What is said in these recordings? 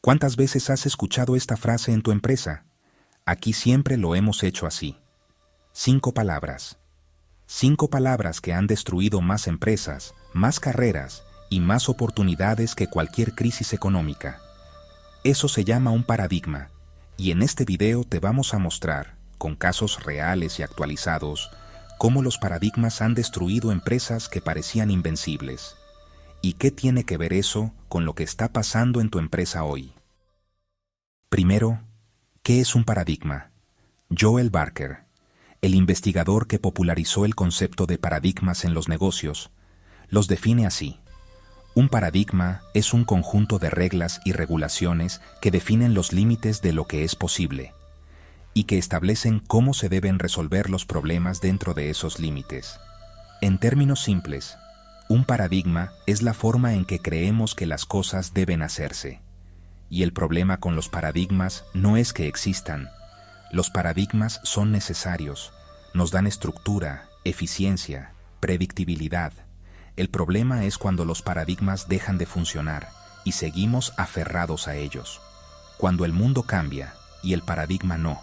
¿Cuántas veces has escuchado esta frase en tu empresa? Aquí siempre lo hemos hecho así. 5 palabras. 5 palabras que han destruido más empresas, más carreras y más oportunidades que cualquier crisis económica. Eso se llama un paradigma, y en este video te vamos a mostrar, con casos reales y actualizados, cómo los paradigmas han destruido empresas que parecían invencibles. ¿Y qué tiene que ver eso con lo que está pasando en tu empresa hoy? Primero, ¿qué es un paradigma? Joel Barker, el investigador que popularizó el concepto de paradigmas en los negocios, los define así. Un paradigma es un conjunto de reglas y regulaciones que definen los límites de lo que es posible y que establecen cómo se deben resolver los problemas dentro de esos límites. En términos simples, un paradigma es la forma en que creemos que las cosas deben hacerse. Y el problema con los paradigmas no es que existan. Los paradigmas son necesarios, nos dan estructura, eficiencia, predictibilidad. El problema es cuando los paradigmas dejan de funcionar y seguimos aferrados a ellos. Cuando el mundo cambia y el paradigma no.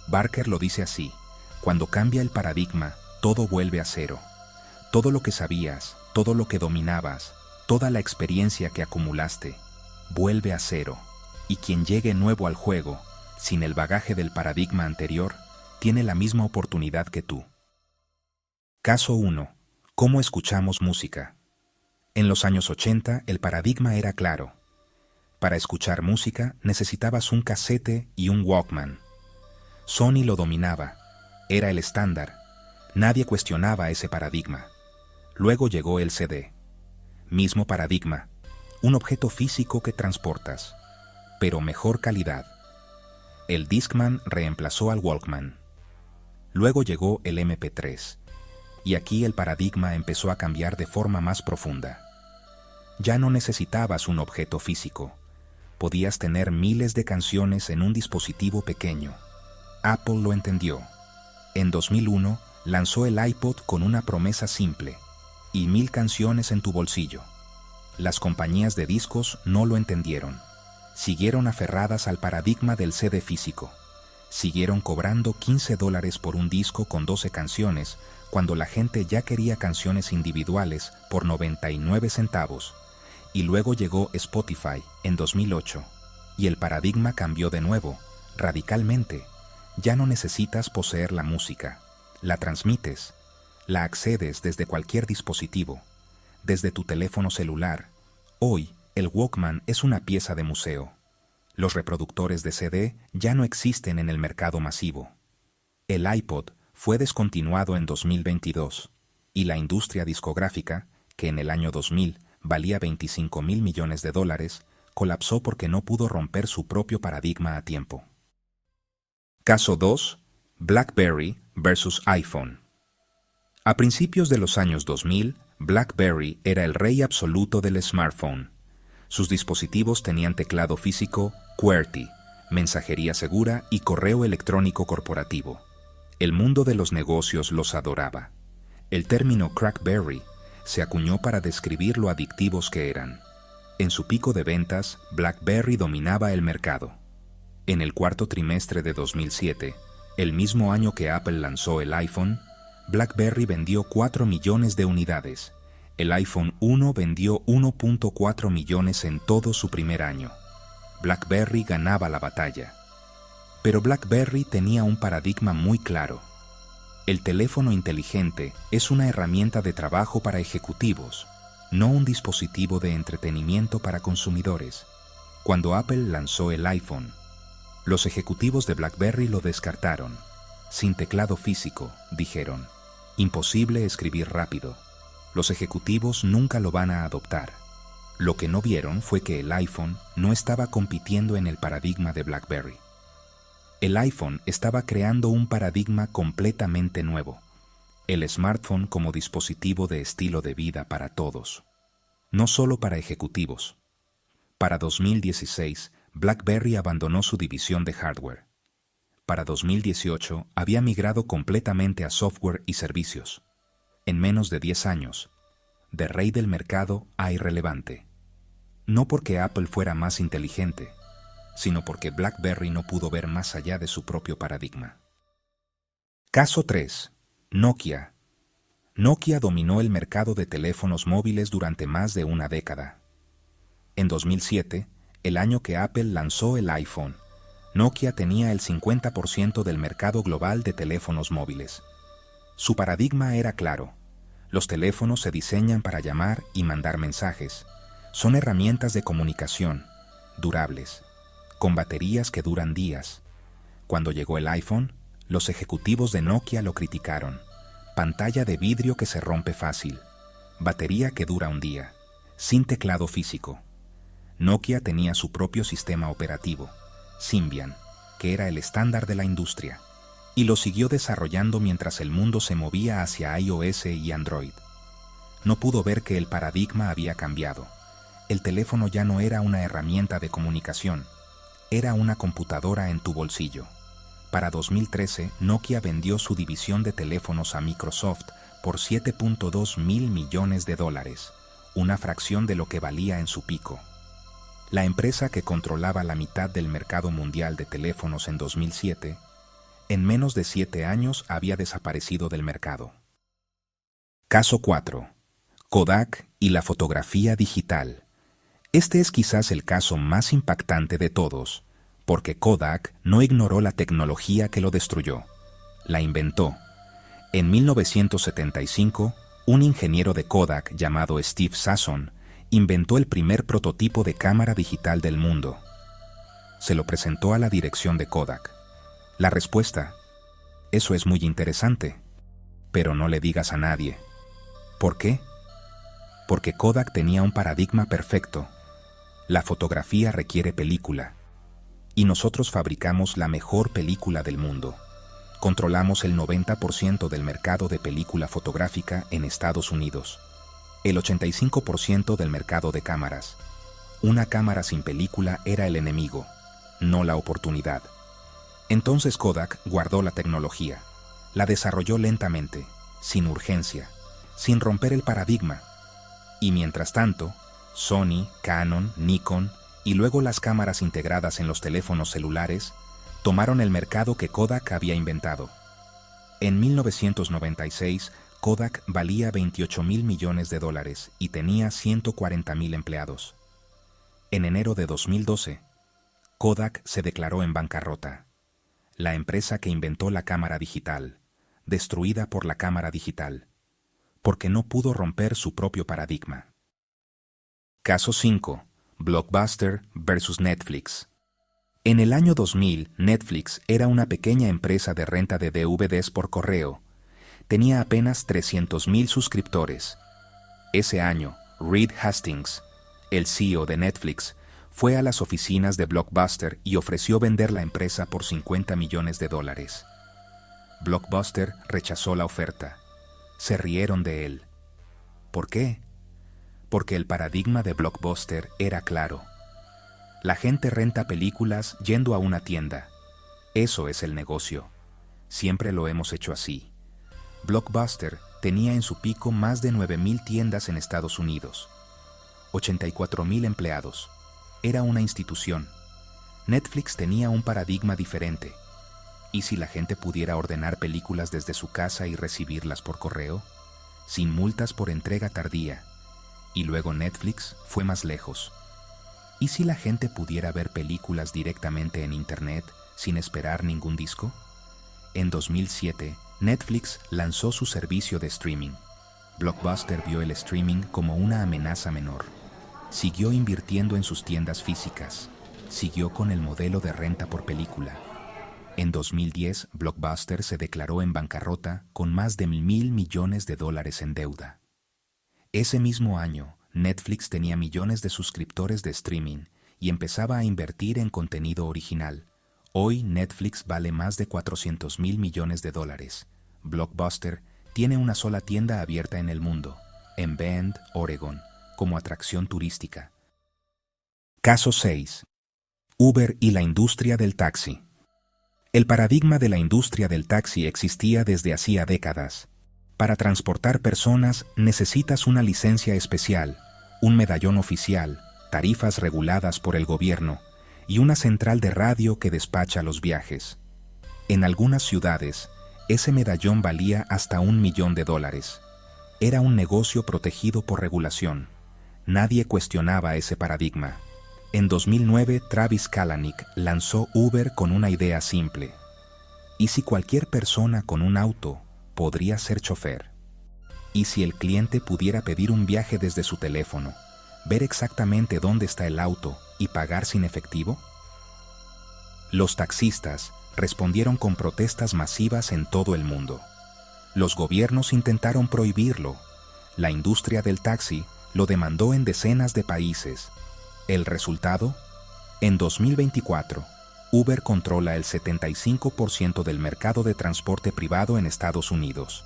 Barker lo dice así: cuando cambia el paradigma, todo vuelve a cero. Todo lo que sabías, todo lo que dominabas, toda la experiencia que acumulaste, vuelve a cero, y quien llegue nuevo al juego, sin el bagaje del paradigma anterior, tiene la misma oportunidad que tú. Caso 1. ¿Cómo escuchamos música? En los años 80 el paradigma era claro. Para escuchar música necesitabas un casete y un Walkman. Sony lo dominaba, era el estándar, nadie cuestionaba ese paradigma. Luego llegó el CD. Mismo paradigma, un objeto físico que transportas, pero mejor calidad. El Discman reemplazó al Walkman. Luego llegó el MP3, y aquí el paradigma empezó a cambiar de forma más profunda. Ya no necesitabas un objeto físico, podías tener miles de canciones en un dispositivo pequeño. Apple lo entendió. En 2001 lanzó el iPod con una promesa simple: y 1000 canciones en tu bolsillo. Las compañías de discos no lo entendieron. Siguieron aferradas al paradigma del CD físico. Siguieron cobrando $15 por un disco con 12 canciones, cuando la gente ya quería canciones individuales por 99 centavos. Y luego llegó Spotify en 2008, y el paradigma cambió de nuevo, radicalmente. Ya no necesitas poseer la música, la transmites, la accedes desde cualquier dispositivo, desde tu teléfono celular. Hoy, el Walkman es una pieza de museo. Los reproductores de CD ya no existen en el mercado masivo. El iPod fue descontinuado en 2022, y la industria discográfica, que en el año 2000 valía $25.000 millones, colapsó porque no pudo romper su propio paradigma a tiempo. Caso 2. BlackBerry versus iPhone. A principios de los años 2000, BlackBerry era el rey absoluto del smartphone. Sus dispositivos tenían teclado físico, QWERTY, mensajería segura y correo electrónico corporativo. El mundo de los negocios los adoraba. El término crackberry se acuñó para describir lo adictivos que eran. En su pico de ventas, BlackBerry dominaba el mercado. En el cuarto trimestre de 2007, el mismo año que Apple lanzó el iPhone, BlackBerry vendió 4 millones de unidades. El iPhone 1 vendió 1.4 millones en todo su primer año. BlackBerry ganaba la batalla. Pero BlackBerry tenía un paradigma muy claro. El teléfono inteligente es una herramienta de trabajo para ejecutivos, no un dispositivo de entretenimiento para consumidores. Cuando Apple lanzó el iPhone, los ejecutivos de BlackBerry lo descartaron. Sin teclado físico, dijeron. Imposible escribir rápido. Los ejecutivos nunca lo van a adoptar. Lo que no vieron fue que el iPhone no estaba compitiendo en el paradigma de BlackBerry. El iPhone estaba creando un paradigma completamente nuevo. El smartphone como dispositivo de estilo de vida para todos. No solo para ejecutivos. Para 2016, BlackBerry abandonó su división de hardware. Para 2018 había migrado completamente a software y servicios. En menos de 10 años, de rey del mercado a irrelevante. No porque Apple fuera más inteligente, sino porque BlackBerry no pudo ver más allá de su propio paradigma. Caso 3. Nokia. Nokia dominó el mercado de teléfonos móviles durante más de una década. En 2007, el año que Apple lanzó el iPhone, Nokia tenía el 50% del mercado global de teléfonos móviles. Su paradigma era claro. Los teléfonos se diseñan para llamar y mandar mensajes. Son herramientas de comunicación, durables, con baterías que duran días. Cuando llegó el iPhone, los ejecutivos de Nokia lo criticaron. Pantalla de vidrio que se rompe fácil, batería que dura un día, sin teclado físico. Nokia tenía su propio sistema operativo, Symbian, que era el estándar de la industria, y lo siguió desarrollando mientras el mundo se movía hacia iOS y Android. No pudo ver que el paradigma había cambiado. El teléfono ya no era una herramienta de comunicación, era una computadora en tu bolsillo. Para 2013, Nokia vendió su división de teléfonos a Microsoft por $7.2 mil millones, una fracción de lo que valía en su pico. La empresa que controlaba la mitad del mercado mundial de teléfonos en 2007, en menos de 7 años había desaparecido del mercado. Caso 4. Kodak y la fotografía digital. Este es quizás el caso más impactante de todos, porque Kodak no ignoró la tecnología que lo destruyó, la inventó. En 1975, un ingeniero de Kodak llamado Steve Sasson inventó el primer prototipo de cámara digital del mundo. Se lo presentó a la dirección de Kodak. La respuesta: eso es muy interesante, pero no le digas a nadie. ¿Por qué? Porque Kodak tenía un paradigma perfecto. La fotografía requiere película. Y nosotros fabricamos la mejor película del mundo. Controlamos el 90% del mercado de película fotográfica en Estados Unidos. El 85% del mercado de cámaras. Una cámara sin película era el enemigo, no la oportunidad. Entonces Kodak guardó la tecnología. La desarrolló lentamente, sin urgencia, sin romper el paradigma. Y mientras tanto, Sony, Canon, Nikon y luego las cámaras integradas en los teléfonos celulares tomaron el mercado que Kodak había inventado. En 1996, Kodak valía $28 mil millones y tenía 140,000 empleados. En enero de 2012, Kodak se declaró en bancarrota. La empresa que inventó la cámara digital, destruida por la cámara digital, porque no pudo romper su propio paradigma. Caso 5. Blockbuster versus Netflix. En el año 2000, Netflix era una pequeña empresa de renta de DVDs por correo. Tenía apenas 300,000 suscriptores. Ese año, Reed Hastings, el CEO de Netflix, fue a las oficinas de Blockbuster y ofreció vender la empresa por $50 millones. Blockbuster rechazó la oferta. Se rieron de él. ¿Por qué? Porque el paradigma de Blockbuster era claro. La gente renta películas yendo a una tienda. Eso es el negocio. Siempre lo hemos hecho así. Blockbuster tenía en su pico más de 9,000 tiendas en Estados Unidos. 84,000 empleados. Era una institución. Netflix tenía un paradigma diferente. ¿Y si la gente pudiera ordenar películas desde su casa y recibirlas por correo? Sin multas por entrega tardía. Y luego Netflix fue más lejos. ¿Y si la gente pudiera ver películas directamente en Internet sin esperar ningún disco? En 2007, Netflix lanzó su servicio de streaming. Blockbuster vio el streaming como una amenaza menor. Siguió invirtiendo en sus tiendas físicas. Siguió con el modelo de renta por película. En 2010, Blockbuster se declaró en bancarrota con más de $1,000 millones en deuda. Ese mismo año, Netflix tenía millones de suscriptores de streaming y empezaba a invertir en contenido original. Hoy Netflix vale más de $400,000 millones. Blockbuster tiene una sola tienda abierta en el mundo, en Bend, Oregon, como atracción turística. Caso 6. Uber y la industria del taxi. El paradigma de la industria del taxi existía desde hacía décadas. Para transportar personas necesitas una licencia especial, un medallón oficial, tarifas reguladas por el gobierno. y una central de radio que despacha los viajes. En algunas ciudades, ese medallón valía hasta $1.000.000. Era un negocio protegido por regulación. Nadie cuestionaba ese paradigma. En 2009, Travis Kalanick lanzó Uber con una idea simple. ¿Y si cualquier persona con un auto podría ser chofer? ¿Y si el cliente pudiera pedir un viaje desde su teléfono, ver exactamente dónde está el auto y pagar sin efectivo? Los taxistas respondieron con protestas masivas en todo el mundo. Los gobiernos intentaron prohibirlo. La industria del taxi lo demandó en decenas de países. ¿El resultado? En 2024, Uber controla el 75% del mercado de transporte privado en Estados Unidos.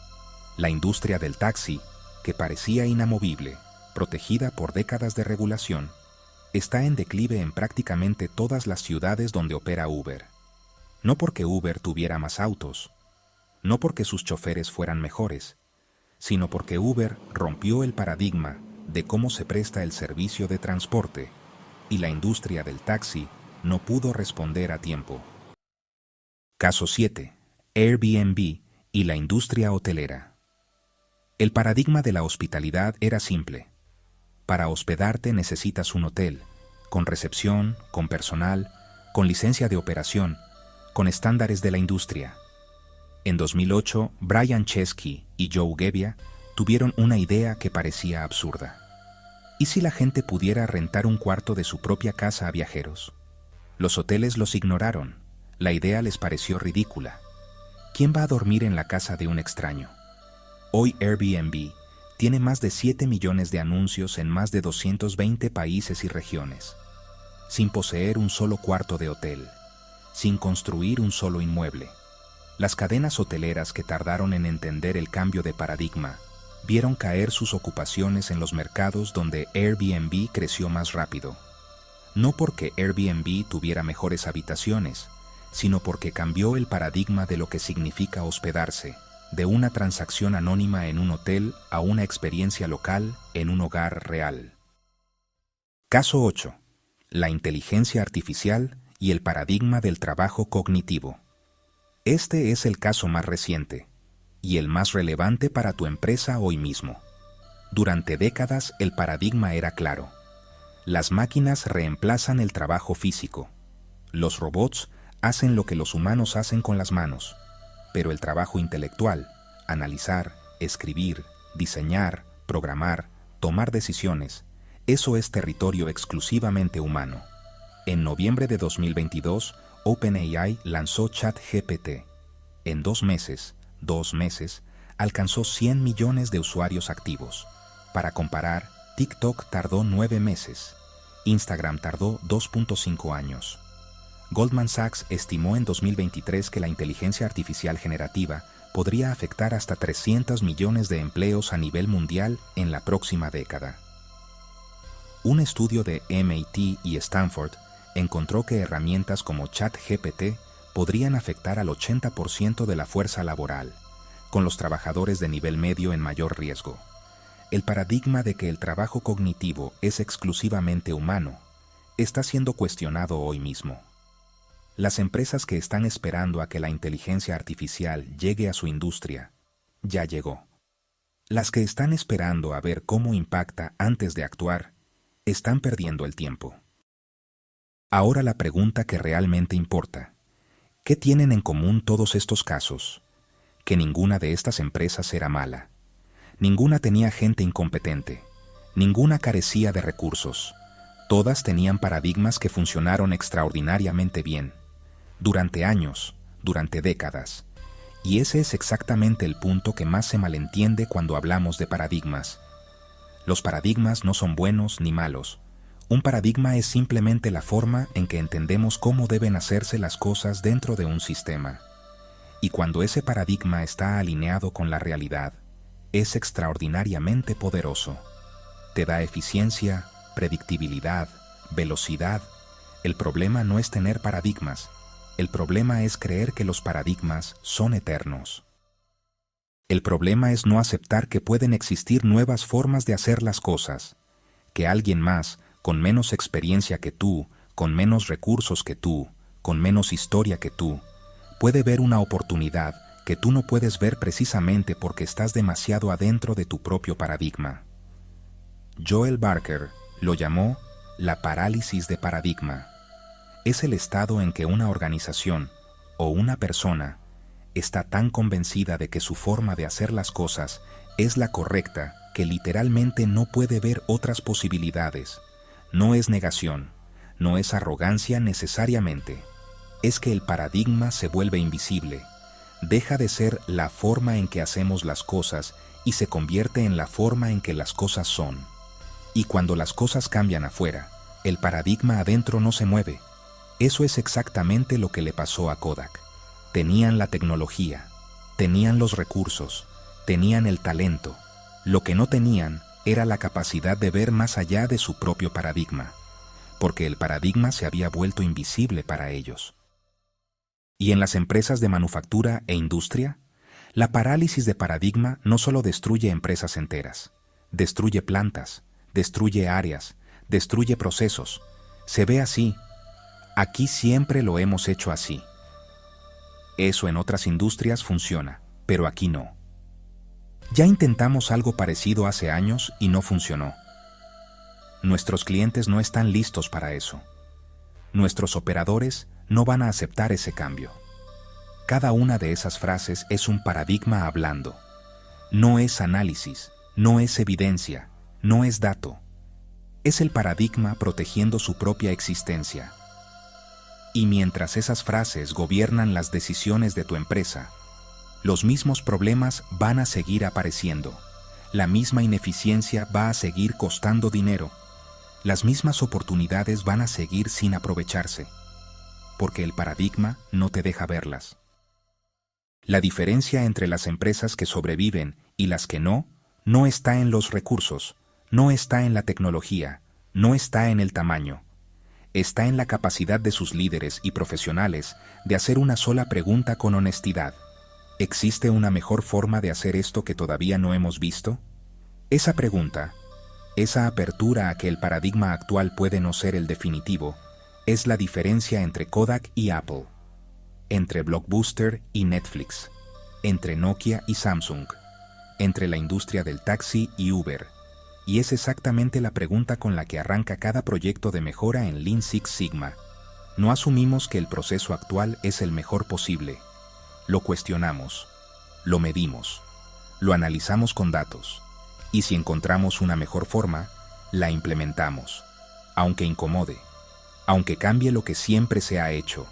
La industria del taxi, que parecía inamovible, protegida por décadas de regulación, está en declive en prácticamente todas las ciudades donde opera Uber. No porque Uber tuviera más autos, no porque sus choferes fueran mejores, sino porque Uber rompió el paradigma de cómo se presta el servicio de transporte, y la industria del taxi no pudo responder a tiempo. Caso 7. Airbnb y la industria hotelera. El paradigma de la hospitalidad era simple. Para hospedarte necesitas un hotel, con recepción, con personal, con licencia de operación, con estándares de la industria. En 2008, Brian Chesky y Joe Gebbia tuvieron una idea que parecía absurda. ¿Y si la gente pudiera rentar un cuarto de su propia casa a viajeros? Los hoteles los ignoraron. La idea les pareció ridícula. ¿Quién va a dormir en la casa de un extraño? Hoy Airbnb tiene más de 7 millones de anuncios en más de 220 países y regiones, sin poseer un solo cuarto de hotel, sin construir un solo inmueble. Las cadenas hoteleras que tardaron en entender el cambio de paradigma vieron caer sus ocupaciones en los mercados donde Airbnb creció más rápido. No porque Airbnb tuviera mejores habitaciones, sino porque cambió el paradigma de lo que significa hospedarse, de una transacción anónima en un hotel a una experiencia local en un hogar real. Caso 8. La inteligencia artificial y el paradigma del trabajo cognitivo. Este es el caso más reciente y el más relevante para tu empresa hoy mismo. Durante décadas el paradigma era claro. Las máquinas reemplazan el trabajo físico. Los robots hacen lo que los humanos hacen con las manos, pero el trabajo intelectual, analizar, escribir, diseñar, programar, tomar decisiones, eso es territorio exclusivamente humano. En noviembre de 2022, OpenAI lanzó ChatGPT. En 2 meses, alcanzó 100 millones de usuarios activos. Para comparar, TikTok tardó 9 meses. Instagram tardó 2.5 años. Goldman Sachs estimó en 2023 que la inteligencia artificial generativa podría afectar hasta 300 millones de empleos a nivel mundial en la próxima década. Un estudio de MIT y Stanford encontró que herramientas como ChatGPT podrían afectar al 80% de la fuerza laboral, con los trabajadores de nivel medio en mayor riesgo. El paradigma de que el trabajo cognitivo es exclusivamente humano está siendo cuestionado hoy mismo. Las empresas que están esperando a que la inteligencia artificial llegue a su industria, ya llegó. Las que están esperando a ver cómo impacta antes de actuar, están perdiendo el tiempo. Ahora la pregunta que realmente importa: ¿qué tienen en común todos estos casos? Que ninguna de estas empresas era mala. Ninguna tenía gente incompetente. Ninguna carecía de recursos. Todas tenían paradigmas que funcionaron extraordinariamente bien. Durante años, durante décadas. Y ese es exactamente el punto que más se malentiende cuando hablamos de paradigmas. Los paradigmas no son buenos ni malos. Un paradigma es simplemente la forma en que entendemos cómo deben hacerse las cosas dentro de un sistema. Y cuando ese paradigma está alineado con la realidad, es extraordinariamente poderoso. Te da eficiencia, predictibilidad, velocidad. El problema no es tener paradigmas. El problema es creer que los paradigmas son eternos. El problema es no aceptar que pueden existir nuevas formas de hacer las cosas, que alguien más, con menos experiencia que tú, con menos recursos que tú, con menos historia que tú, puede ver una oportunidad que tú no puedes ver precisamente porque estás demasiado adentro de tu propio paradigma. Joel Barker lo llamó la parálisis de paradigma. Es el estado en que una organización o una persona está tan convencida de que su forma de hacer las cosas es la correcta que literalmente no puede ver otras posibilidades. No es negación, no es arrogancia necesariamente. Es que el paradigma se vuelve invisible, deja de ser la forma en que hacemos las cosas y se convierte en la forma en que las cosas son. Y cuando las cosas cambian afuera, el paradigma adentro no se mueve. Eso es exactamente lo que le pasó a Kodak. Tenían la tecnología, tenían los recursos, tenían el talento. Lo que no tenían era la capacidad de ver más allá de su propio paradigma, porque el paradigma se había vuelto invisible para ellos. Y en las empresas de manufactura e industria, la parálisis de paradigma no solo destruye empresas enteras, destruye plantas, destruye áreas, destruye procesos. Se ve así. Aquí siempre lo hemos hecho así. Eso en otras industrias funciona, pero aquí no. Ya intentamos algo parecido hace años y no funcionó. Nuestros clientes no están listos para eso. Nuestros operadores no van a aceptar ese cambio. Cada una de esas frases es un paradigma hablando. No es análisis, no es evidencia, no es dato. Es el paradigma protegiendo su propia existencia. Y mientras esas frases gobiernan las decisiones de tu empresa, los mismos problemas van a seguir apareciendo. La misma ineficiencia va a seguir costando dinero. Las mismas oportunidades van a seguir sin aprovecharse, porque el paradigma no te deja verlas. La diferencia entre las empresas que sobreviven y las que no está en los recursos, no está en la tecnología, no está en el tamaño. Está en la capacidad de sus líderes y profesionales de hacer una sola pregunta con honestidad. ¿Existe una mejor forma de hacer esto que todavía no hemos visto? Esa pregunta, esa apertura a que el paradigma actual puede no ser el definitivo, es la diferencia entre Kodak y Apple, entre Blockbuster y Netflix, entre Nokia y Samsung, entre la industria del taxi y Uber. Y es exactamente la pregunta con la que arranca cada proyecto de mejora en Lean Six Sigma. No asumimos que el proceso actual es el mejor posible. Lo cuestionamos, lo medimos, lo analizamos con datos, y si encontramos una mejor forma, la implementamos, aunque incomode, aunque cambie lo que siempre se ha hecho.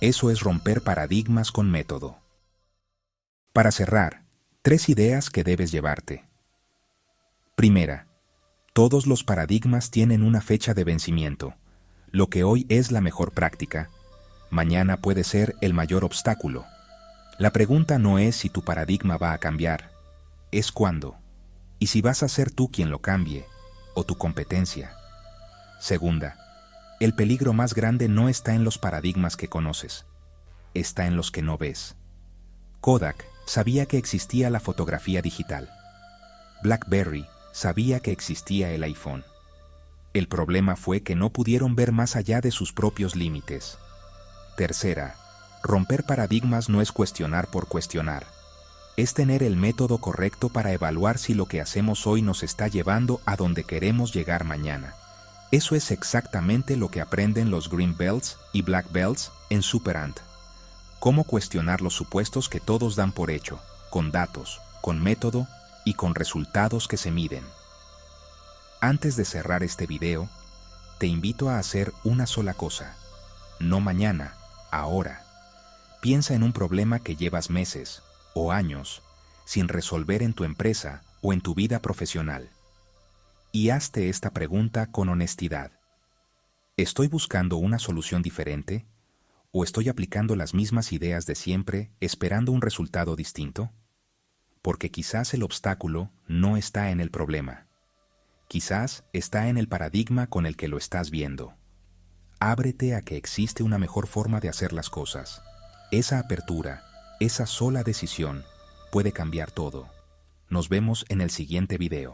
Eso es romper paradigmas con método. Para cerrar, 3 ideas que debes llevarte. Primera, todos los paradigmas tienen una fecha de vencimiento. Lo que hoy es la mejor práctica, mañana puede ser el mayor obstáculo. La pregunta no es si tu paradigma va a cambiar, es cuándo, y si vas a ser tú quien lo cambie, o tu competencia. Segunda, el peligro más grande no está en los paradigmas que conoces, está en los que no ves. Kodak sabía que existía la fotografía digital. BlackBerry sabía que existía el iPhone. El problema fue que no pudieron ver más allá de sus propios límites. Tercera, romper paradigmas no es cuestionar por cuestionar. Es tener el método correcto para evaluar si lo que hacemos hoy nos está llevando a donde queremos llegar mañana. Eso es exactamente lo que aprenden los Green Belts y Black Belts en SuperAnt. Cómo cuestionar los supuestos que todos dan por hecho, con datos, con método y con resultados que se miden. Antes de cerrar este video, te invito a hacer una sola cosa. No mañana, ahora. Piensa en un problema que llevas meses o años sin resolver en tu empresa o en tu vida profesional. Y hazte esta pregunta con honestidad. ¿Estoy buscando una solución diferente? ¿O estoy aplicando las mismas ideas de siempre esperando un resultado distinto? Porque quizás el obstáculo no está en el problema. Quizás está en el paradigma con el que lo estás viendo. Ábrete a que existe una mejor forma de hacer las cosas. Esa apertura, esa sola decisión, puede cambiar todo. Nos vemos en el siguiente video.